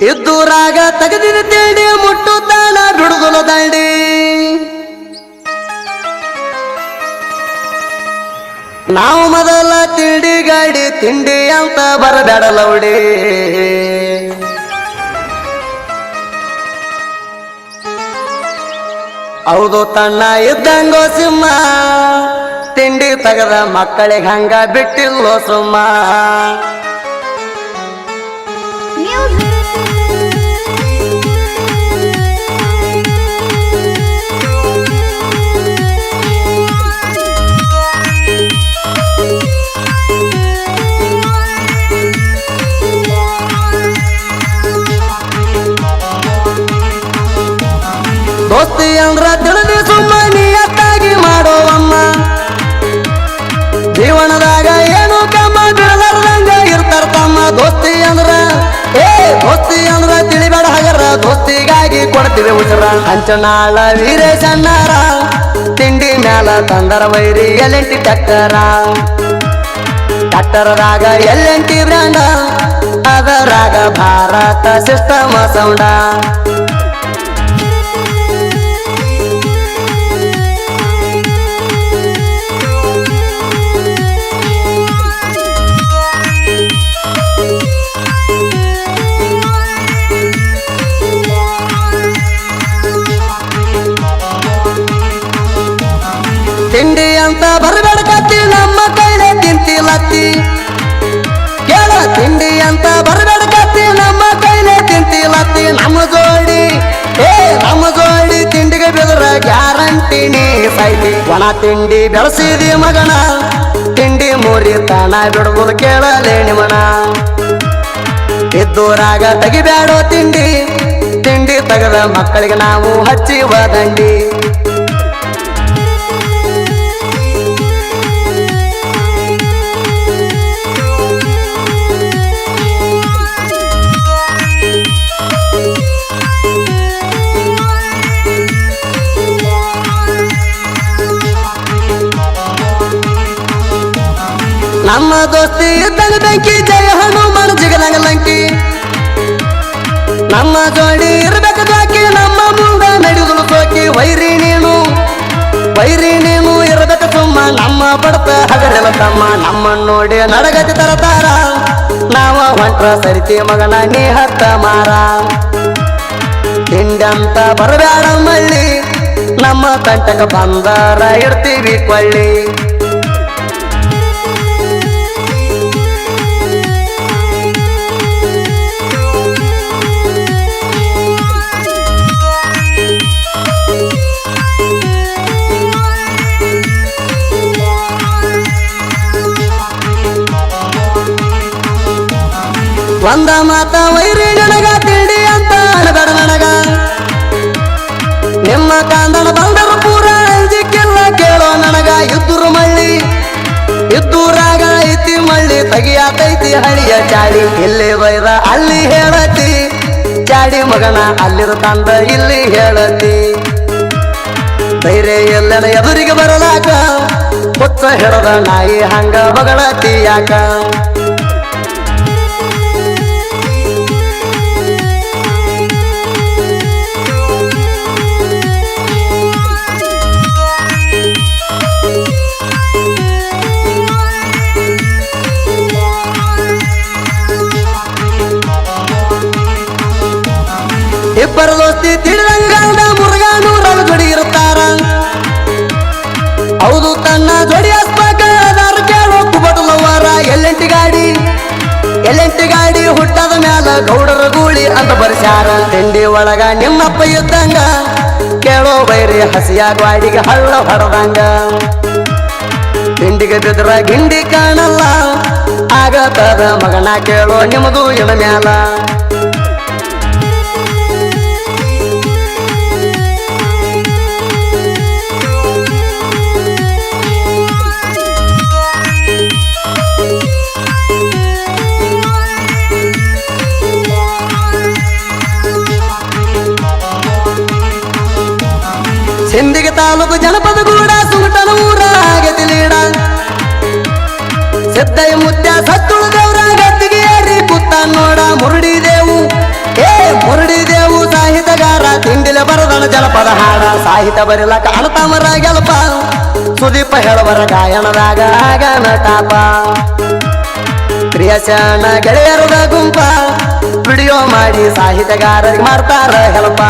ಇದ್ದೂರಾಗ ತಗದಿನ ತಿಂಡಿ ಮುಟ್ಟುತ್ತಾನ ಬಿಡುದಲು ದಂಡಿ ನಾವು ಮೊದಲ ತಿಂಡಿ ಗಾಡಿ ತಿಂಡಿ ಅಂತ ಬರಬೇಡಲೌಡಿ ಹೌದು ತಣ್ಣ ಇದ್ದಂಗೋ ಸಿಂಹ ತಿಂಡಿ ತಗದ ಮಕ್ಕಳಿಗೆ ಹಂಗ ಬಿಟ್ಟಿಲ್ಲೋ ಸುಮ್ಮ ದೋಸ್ತಿ ಅಂದ್ರ ತಿಳಿದಿ ಸುಮ್ಮ ನಿಯತ್ತಾಗಿ ಮಾಡೋವಮ್ಮ ಜೀವನದಾಗ ಏನು ಕಮ್ಮ ಬಿಡಲಾರ್ದಂಗ ಇರ್ತಾರ ತಮ್ಮ ದೋಸ್ತಿ ಅಂದ್ರ ತಿಳಿಬೇಡ ಹಗರ ದೋಸ್ತಿಗಾಗಿ ಕೊಡ್ತೀವಿ ಉಸಿರ ಹಂಚನಾಳ ವೀರೇಶಣ್ಣರ ತಿಂಡಿ ಮ್ಯಾಲ ತಂದರ ವೈರಿ ಎಲೆಂಟಿ ಟ್ಯಾಕ್ಟರದಾಗ ಎಲೆಂಟಿ ಬ್ರ್ಯಾಂಡ ಅದರಾಗ ಭಾರತ ಸಿಸ್ಟಮ್ ಸೌಂಡ ತಿಂಡಿ ಅಂತ ಬರಬೇಡ ಕತ್ತಿ ನಮ್ಮ ಕೈಲೇ ತಿಂತಿಲತ್ತಿ ಕೇಳ ತಿಂಡಿ ಅಂತ ಬರಬೇಡ ಕತ್ತಿ ನಮ್ಮ ಕೈಲೇ ತಿಂತಿಲತ್ತಿ ನಮ್ಮ ಜೋಡಿ ತಿಂಡಿಗೆ ಬೆದರ ಗ್ಯಾರಂಟಿ ನೀ ಸೈತಿ ಒಣ ತಿಂಡಿ ಬೆಳೆಸಿದಿ ಮಗನ ತಿಂಡಿ ಮೂರಿ ತಾಣ ಬಿಡುವುದು ಕೇಳಲೇ ನಿಮಣ ಇದ್ದೂರಾಗ ತೆಗಿಬ್ಯಾಡೋ ತಿಂಡಿ ತಗದ ಮಕ್ಕಳಿಗೆ ನಾವು ಹಚ್ಚಿವ ದಂಡಿ ನಮ್ಮ ದೋಸ್ತಿ ಇದ್ದಂಗ ಬೆಂಕಿ ಜಯ ಹನುಮಾನ ಜಿಗದಂಗ ಲಂಕಿ ನಮ್ಮ ಜೋಡಿ ಇರ್ಬೇಕು ಬಾಕಿ ನಮ್ಮ ಮುಂದ ನಡೆಯುವುದು ಸೋಕಿ ವೈರಿ ನೀನು ಇರಬೇಕು ಸುಮ್ಮ ನಮ್ಮ ಬಡತ ಹಗರೆಲ್ಲ ತಮ್ಮ ನಮ್ಮ ನೋಡಿ ನಡಗತಿ ತರತಾರ ನಾವ ಹೊಂಟ್ರ ಸರಿತಿ ಮಗನ ನೀ ಹತ್ತ ಮಾರ ತಿಂಡಂತ ಬರಬೇಡ ಮಳ್ಳಿ ನಮ್ಮ ಕಂಟಕ ಬಂದಾರ ಇಡ್ತೀವಿ ಕೊಳ್ಳಿ ಒಂದ ಮಾತ ವೈರಿ ನನಗ ತಿಂಡಿ ಅಂತ ಅಣಬೇಡ ನನಗ ನಿಮ್ಮ ಕಾಂದಣ ಬಂದರು ಪೂರ ಅಂಜಿಕ್ಕಿಲ್ಲ ಕೇಳೋ ನನಗ ಇದ್ದೂರಾಗ ಐತಿ ಮಳ್ಳಿ ತಗಿಯಾತೈತಿ ಹಳಿಯ ಚಾಡಿ ಇಲ್ಲಿ ಬೈದ ಅಲ್ಲಿ ಹೇಳತಿ ಚಾಡಿ ಮಗನ ಅಲ್ಲಿರು ತಂದ ಇಲ್ಲಿ ಹೇಳತಿ ಧೈರ್ಯ ಎಲ್ಲನ ಎದುರಿಗೆ ಬರಲಾಕ ಹುಚ್ಚ ಹಿಡದ ನಾಯಿ ಹಂಗ ಬಗಳತಿ ಯಾಕ ಇಬ್ಬರು ದೋಸ್ತಿ ತಿಳಿದಂಗಾದ ಮುರುಗಾನೂರಾಗ ಜೋಡಿ ಇರುತ್ತಾರ ಹೌದು ತನ್ನ ಜೋಡಿ ಹಸ್ಪಾಕ ಅದಾರ ಕೇಳೋ ಕುಬಟಲವಾರ ಎಲ್ಲೆಂಟಿ ಗಾಡಿ ಹುಟ್ಟದ ಮ್ಯಾಲ ಗೌಡರ ಗೂಳಿ ಅಂತ ಬರ್ಸ್ಯಾರ ತಿಂಡಿ ಒಳಗ ನಿಮ್ಮಪ್ಪ ಇದ್ದಂಗ ಕೇಳೋ ಬೈರಿ ಹಸಿಯಾಗ ವಾಡಿಗೆ ಹಳ್ಳ ಹೊಡೆದಂಗ ತಿಂಡಿಗೆ ಬಿದ್ರ ಗಿಂಡಿ ಕಾಣಲ್ಲ ಆಗತದ ಮಗನ ಕೇಳೋ ನಿಮ್ಮದು ಇಳ ಮ್ಯಾಲ ಸಿಂದಿಗೆ ತಾಲೂಕು ಜನಪದ ಗೂಡ ಸುಮಟನ ಊರ ಆಗತಿ ಲೀಡ ಸಿದ್ದಯ್ಯ ಮುತ್ಯ ಸತ್ತುಳು ದೇವ್ರ ಗದ್ದಿಗೆ ಏರಿ ಕೂತ ನೋಡ ಮುರುಡಿದೇವು ಏ ಜನಪದ ಹಾಡ ಸಾಹಿತ್ಯ ಬರಿಲಕ ಅಣತಾಮರ ಗೆಲ್ಪ ಸುದೀಪ ಹೇಳುವರ ಗಾಯನದಾಗ ಆಗನ ಟಾಪ ಕ್ರಿಯಾಶನ ಗೆಳೆಯರದ ಗುಂಪ ವಿಡಿಯೋ ಮಾಡಿ ಸಾಹಿತ್ಯಗಾರರಿಗೆ ಮಾಡ್ತಾರ ಹೆಲ್ಪ